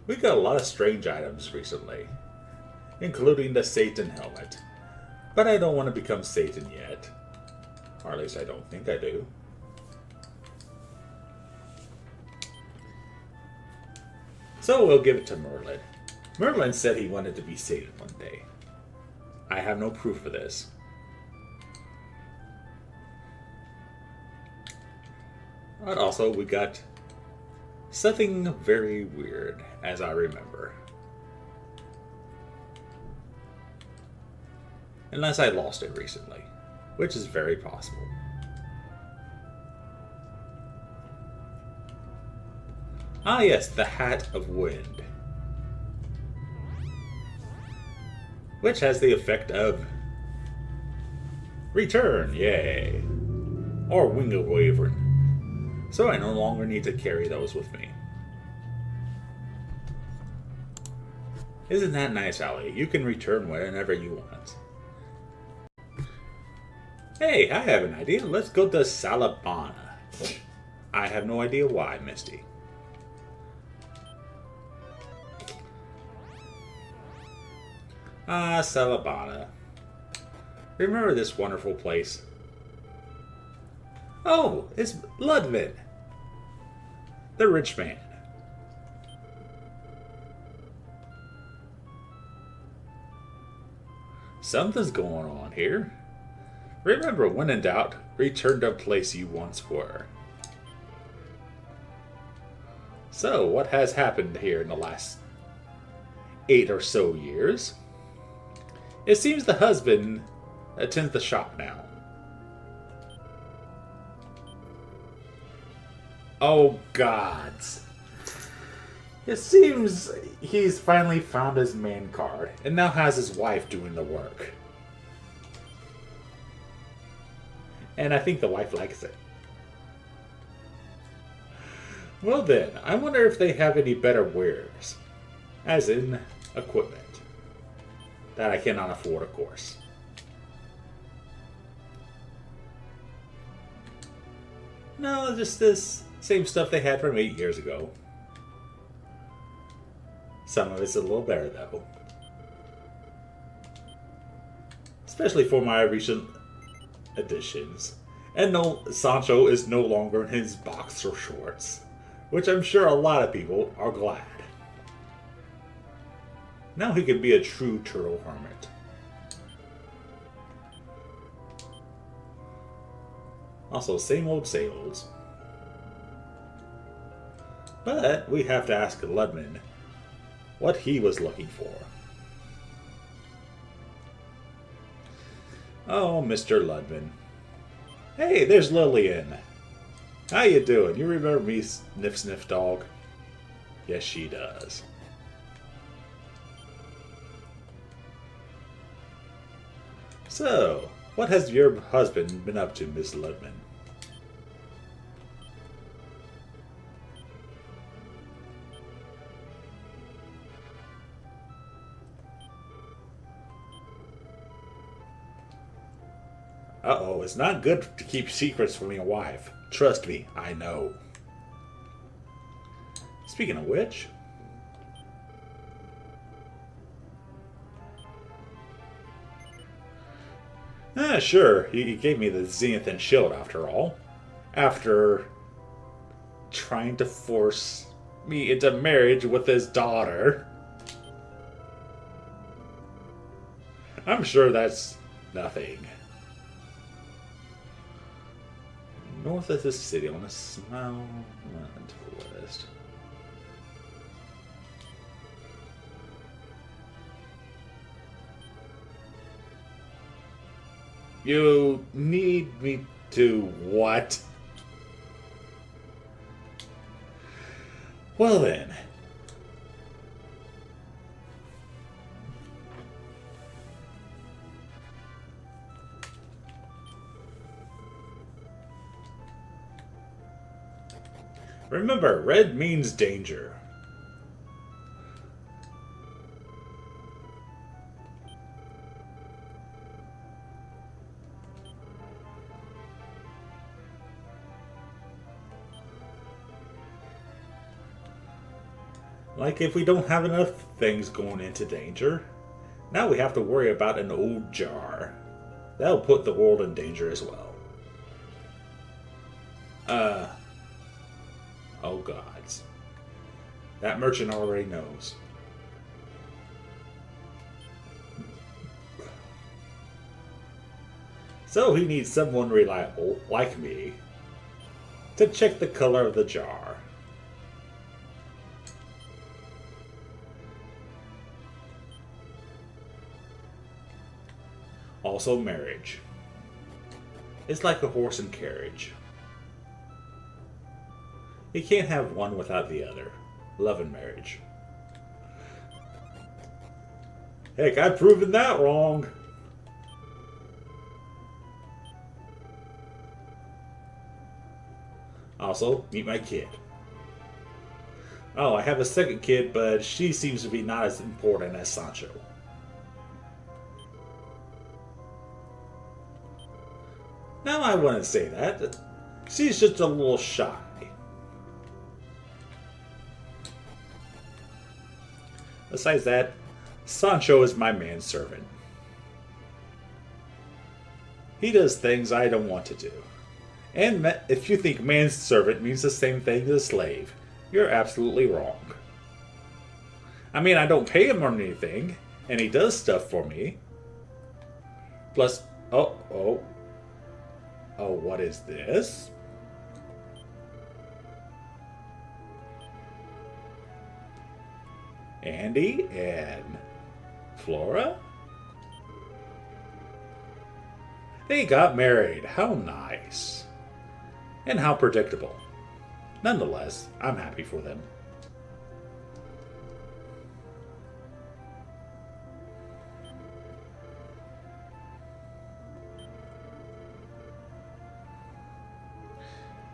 We got a lot of strange items recently, including the Satan helmet. But I don't want to become Satan yet. Or at least I don't think I do. So we'll give it to Merlin. Merlin said he wanted to be Satan one day. I have no proof of this. But also, we got something very weird, as I remember. Unless I lost it recently, which is very possible. Ah yes, the Hat of Wind. Which has the effect of return, yay. Or wing of wavering. So I no longer need to carry those with me. Isn't that nice, Ali? You can return whenever you want. Hey, I have an idea. Let's go to Salabana. I have no idea why, Misty. Ah, Salabana. Remember this wonderful place? Oh, it's Ludman, the rich man. Something's going on here. Remember, when in doubt, return to a place you once were. So, what has happened here in the last 8 or so years? It seems the husband attends the shop now. Oh, gods. It seems he's finally found his man card and now has his wife doing the work. And I think the wife likes it. Well then, I wonder if they have any better wares. As in, equipment. That I cannot afford, of course. No, just this same stuff they had from 8 years ago. Some of it's a little better, though. Especially for my recent additions. And no, Sancho is no longer in his boxer shorts. Which I'm sure a lot of people are glad. Now he can be a true turtle hermit. Also, same old sales. But we have to ask Ludman what he was looking for. Oh, Mr. Ludman. Hey, there's Lillian. How you doing? You remember me, Sniff Sniff Dog? Yes, she does. So, what has your husband been up to, Miss Ludman? Uh-oh, it's not good to keep secrets from your wife. Trust me, I know. Speaking of which... sure, he gave me the Zenith shield after all. After trying to force me into marriage with his daughter. I'm sure that's nothing. North of the city, I want to smile to the west. You need me to what? Well then. Remember, red means danger. Like if we don't have enough things going into danger, now we have to worry about an old jar. That'll put the world in danger as well. Oh gods. That merchant already knows. So he needs someone reliable, like me, to check the color of the jar. Also marriage. It's like a horse and carriage. You can't have one without the other. Love and marriage. Heck, I've proven that wrong. Also, meet my kid. Oh, I have a second kid, but she seems to be not as important as Sancho. Now, I wouldn't say that. She's just a little shy. Besides that, Sancho is my manservant. He does things I don't want to do. And if you think manservant means the same thing as slave, you're absolutely wrong. I mean, I don't pay him or anything, and he does stuff for me. Plus, oh, what is this? Andy and Flora? They got married. How nice. And how predictable. Nonetheless, I'm happy for them.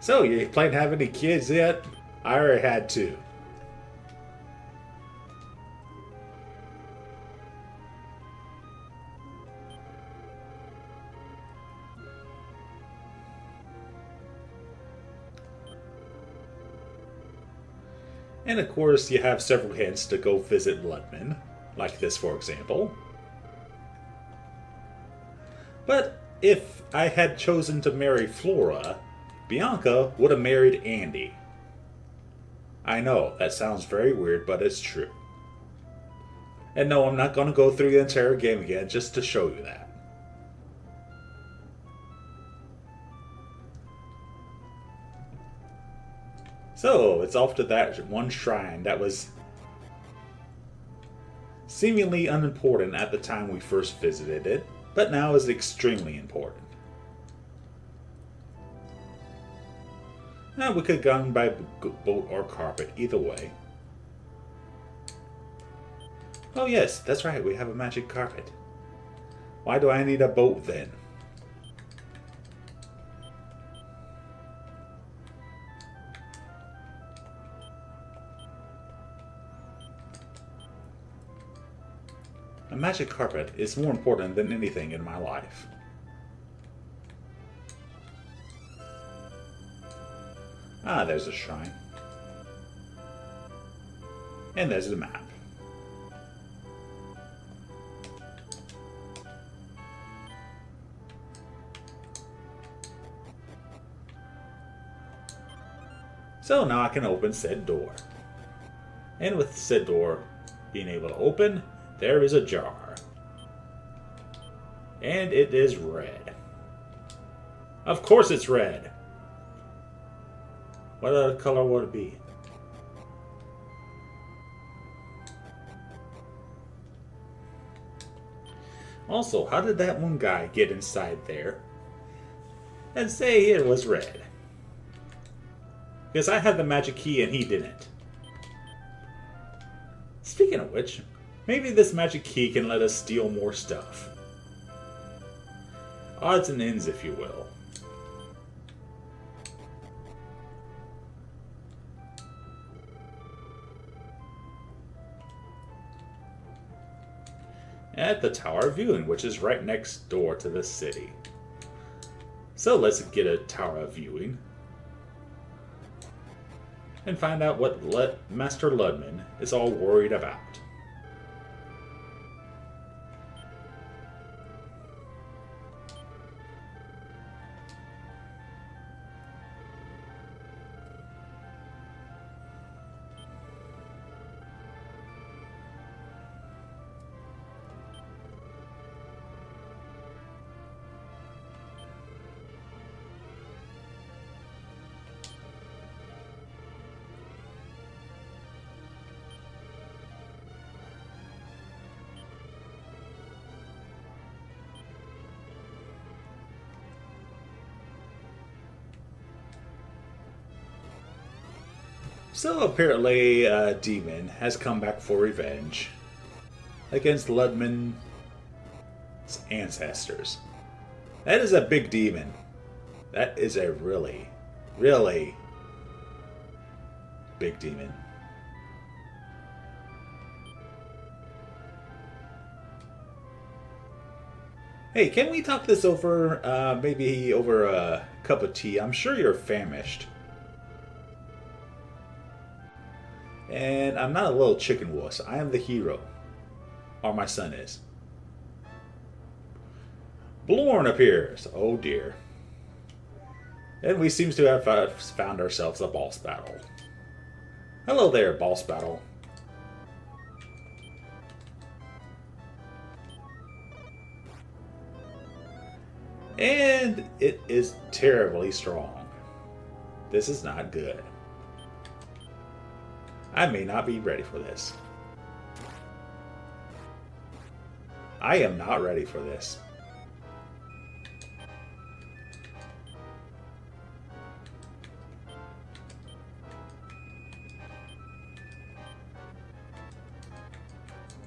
So, you plan to have any kids yet? I already had two. And of course, you have several hints to go visit Ludman, like this for example. But if I had chosen to marry Flora, Bianca would have married Andy. I know, that sounds very weird, but it's true. And no, I'm not going to go through the entire game again just to show you that. So, it's off to that one shrine that was seemingly unimportant at the time we first visited it, but now is extremely important. Now, we could have gone by boat or carpet, either way. Oh yes, that's right, we have a magic carpet. Why do I need a boat then? A magic carpet is more important than anything in my life. Ah, there's a shrine. And there's the map. So now I can open said door. And with said door being able to open, there is a jar. And it is red. Of course it's red! What other color would it be? Also, how did that one guy get inside there and say it was red? Because I had the magic key and he didn't. Speaking of which, maybe this magic key can let us steal more stuff. Odds and ends, if you will. At the Tower of Viewing, which is right next door to the city. So let's get a Tower of Viewing. and find out what Master Ludman is all worried about. So apparently, a demon has come back for revenge against Ludman's ancestors. That is a big demon. That is a really, really big demon. Hey, can we talk this over, maybe over a cup of tea? I'm sure you're famished. And I'm not a little chicken wuss. I am the hero. Or my son is. Blorn appears. Oh dear. And we seem to have found ourselves a boss battle. Hello there, boss battle. And it is terribly strong. This is not good. I may not be ready for this. I am not ready for this.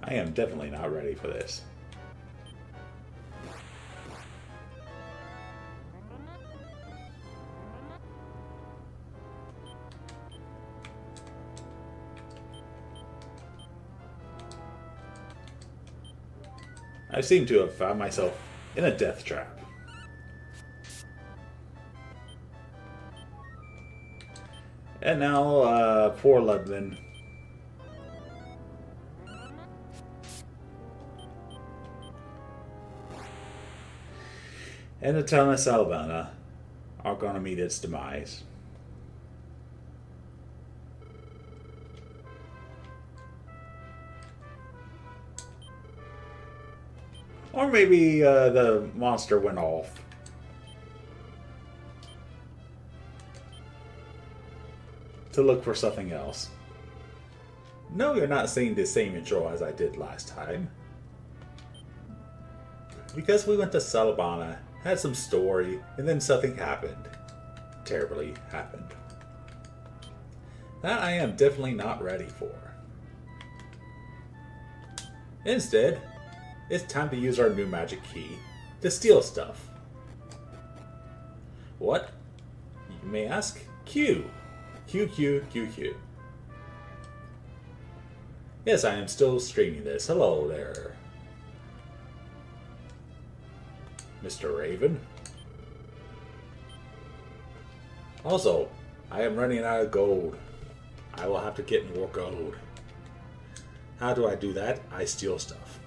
I am definitely not ready for this. I seem to have found myself in a death trap. And now, poor Ludman. And the town of Salvana are going to meet its demise. Or maybe the monster went off. To look for something else. No, you're not seeing the same intro as I did last time. Because we went to Salvana, had some story, and then something happened. Terribly happened. That I am definitely not ready for. Instead, it's time to use our new magic key to steal stuff. What? You may ask? Q. Q, Q, Q, Q. Yes, I am still streaming this. Hello there, Mr. Raven. Also, I am running out of gold. I will have to get more gold. How do I do that? I steal stuff.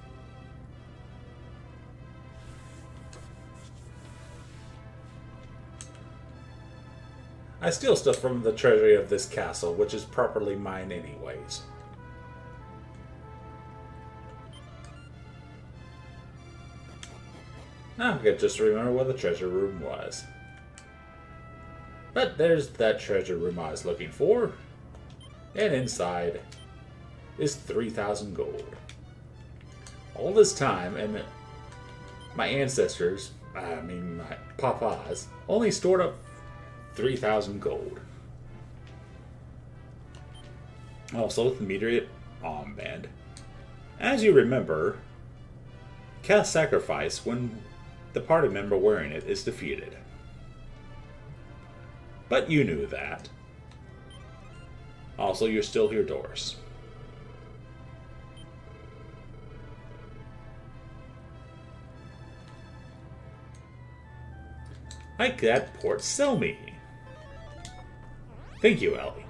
I steal stuff from the treasury of this castle, which is properly mine anyways. Now I can just remember where the treasure room was. But there's that treasure room I was looking for. And inside is 3,000 gold. All this time, and my ancestors, my papas, only stored up 3,000 gold. Also, the meteorite armband. As you remember, cast sacrifice when the party member wearing it is defeated. But you knew that. Also, you're still here, Doris. Like that port, sell me. Thank you, Ellie.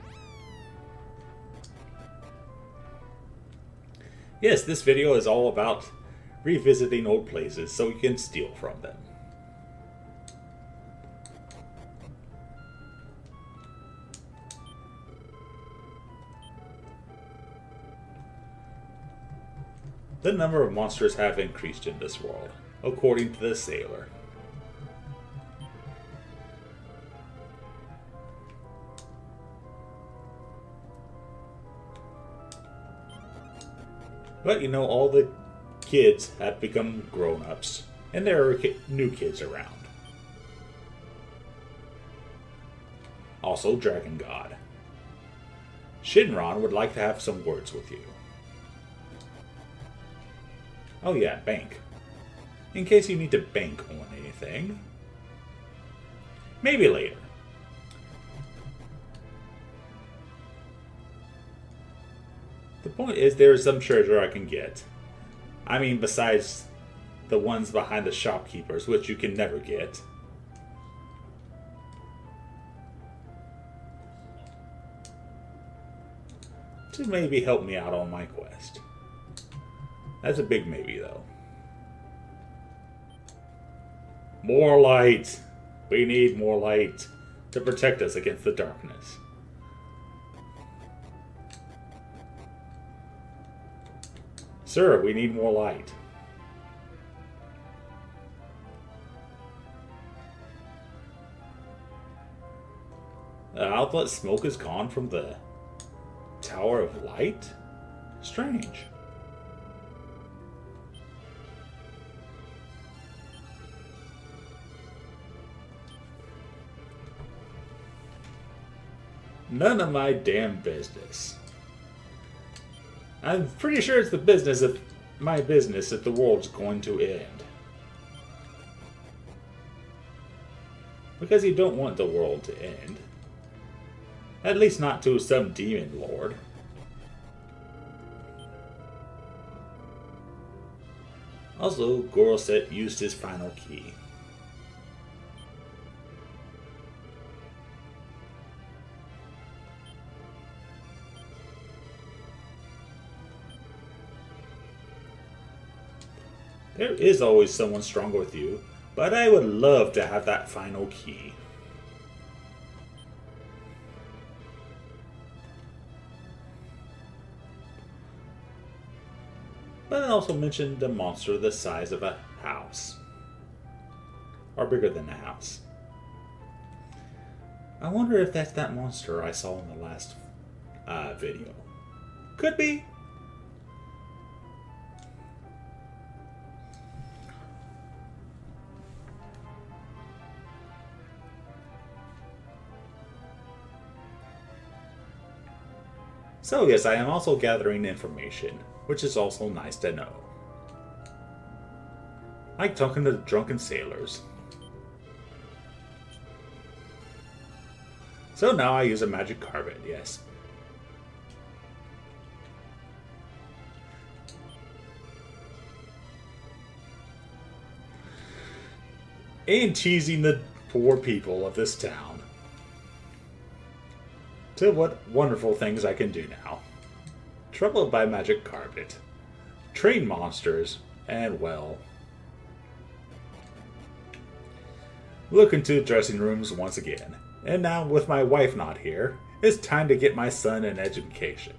Yes, this video is all about revisiting old places so you can steal from them. The number of monsters have increased in this world, according to the sailor. But you know, all the kids have become grown-ups, and there are new kids around. Also, Dragon God. Shinron would like to have some words with you. Oh yeah, bank. In case you need to bank on anything. Maybe later. The point is, there is some treasure I can get. I mean, besides the ones behind the shopkeepers, which you can never get. To maybe help me out on my quest. That's a big maybe, though. More light! We need more light to protect us against the darkness. Sir, we need more light. The outlet smoke is gone from the Tower of Light? Strange. None of my damn business. I'm pretty sure it's my business if the world's going to end. Because you don't want the world to end. At least not to some demon lord. Also, Goroset used his final key. There is always someone stronger with you, but I would love to have that final key. But I also mentioned a monster the size of a house. Or bigger than a house. I wonder if that's that monster I saw in the last video. Could be. So yes, I am also gathering information, which is also nice to know. Like talking to drunken sailors. So now I use a magic carpet, yes. And teasing the poor people of this town. To what wonderful things I can do now. Troubled by magic carpet, train monsters, and well... Look into dressing rooms once again. And now, with my wife not here, it's time to get my son an education.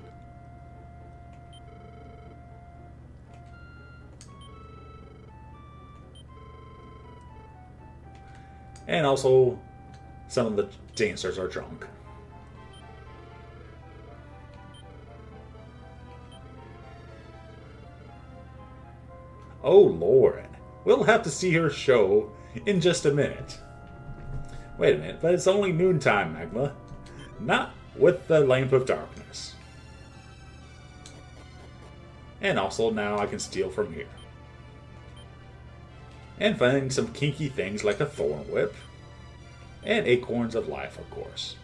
And also, some of the dancers are drunk. Oh, Lauren. We'll have to see her show in just a minute. Wait a minute, but it's only noontime, Magma. Not with the Lamp of Darkness. And also, now I can steal from here. And find some kinky things like a thorn whip. And acorns of life, of course.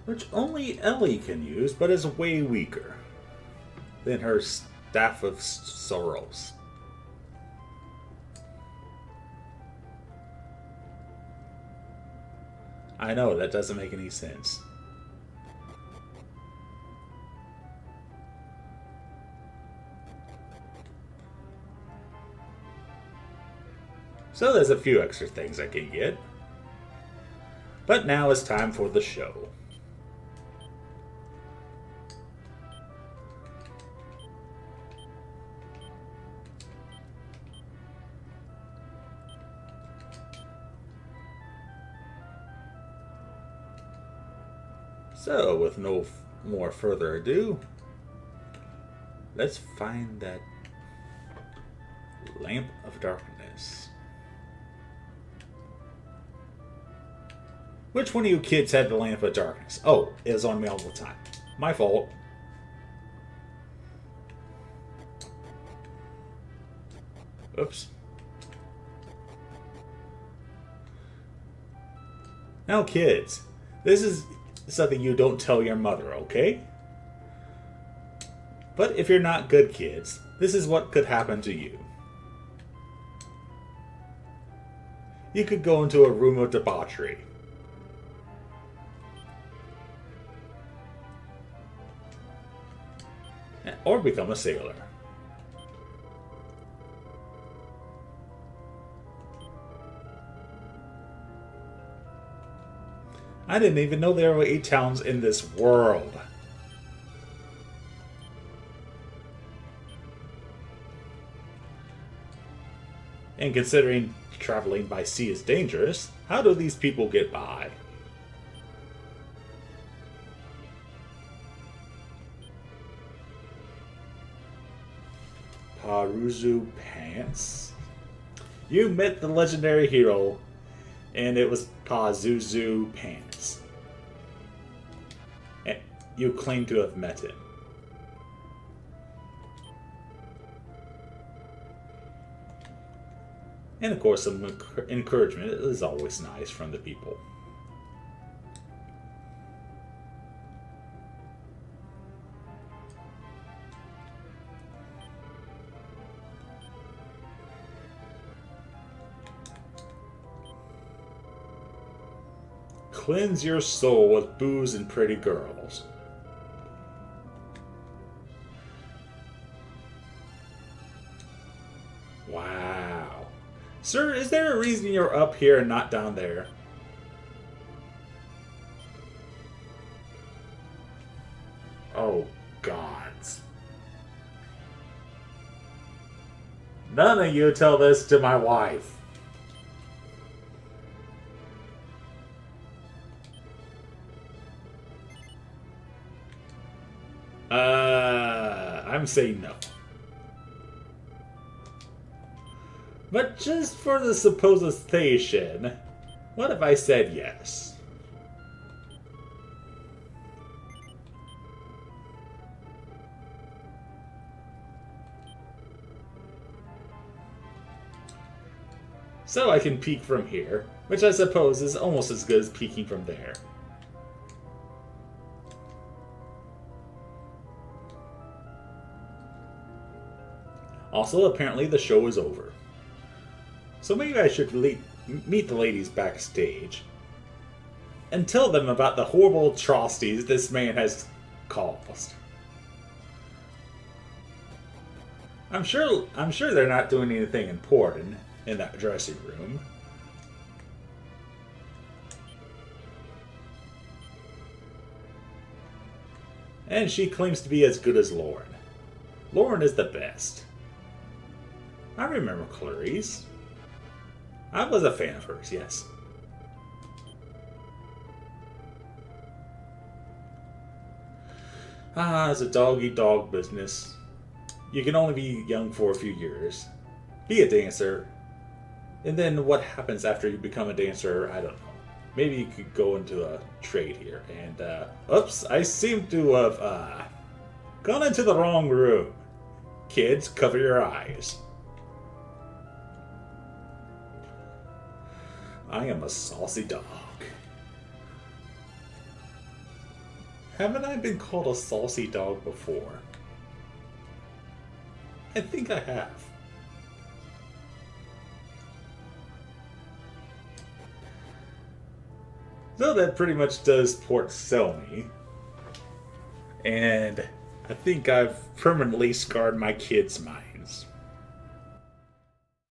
Which only Ellie can use, but is way weaker than her Staff of Sorrows. I know, that doesn't make any sense. So there's a few extra things I can get. But now it's time for the show. So, with no more further ado, let's find that lamp of darkness. Which one of you kids had the lamp of darkness? Oh, it was on me all the time. My fault. Oops. Now, kids, this is something you don't tell your mother, okay? But if you're not good kids, this is what could happen to you. You could go into a room of debauchery. Or become a sailor. I didn't even know there were 8 towns in this world. And considering traveling by sea is dangerous, how do these people get by? Paruzu Pants. You met the legendary hero, and it was Pazuzu Pants. And you claim to have met him. And of course, some encouragement is always nice from the people. Cleanse your soul with booze and pretty girls. Wow. Sir, is there a reason you're up here and not down there? Oh, gods. None of you tell this to my wife. I'm saying no. But just for the supposition, what if I said yes? So I can peek from here, which I suppose is almost as good as peeking from there. Also, apparently the show is over. So maybe I should meet the ladies backstage and tell them about the horrible atrocities this man has caused. I'm sure they're not doing anything important in that dressing room. And she claims to be as good as Lauren. Lauren is the best. I remember Clarice. I was a fan of hers, yes. It's a dog-eat-dog business. You can only be young for a few years. Be a dancer. And then what happens after you become a dancer, I don't know. Maybe you could go into a trade here. And, oops, I seem to have, gone into the wrong room. Kids, cover your eyes. I am a saucy dog. Haven't I been called a saucy dog before? I think I have. So that pretty much does port sell me. And I think I've permanently scarred my kid's mind.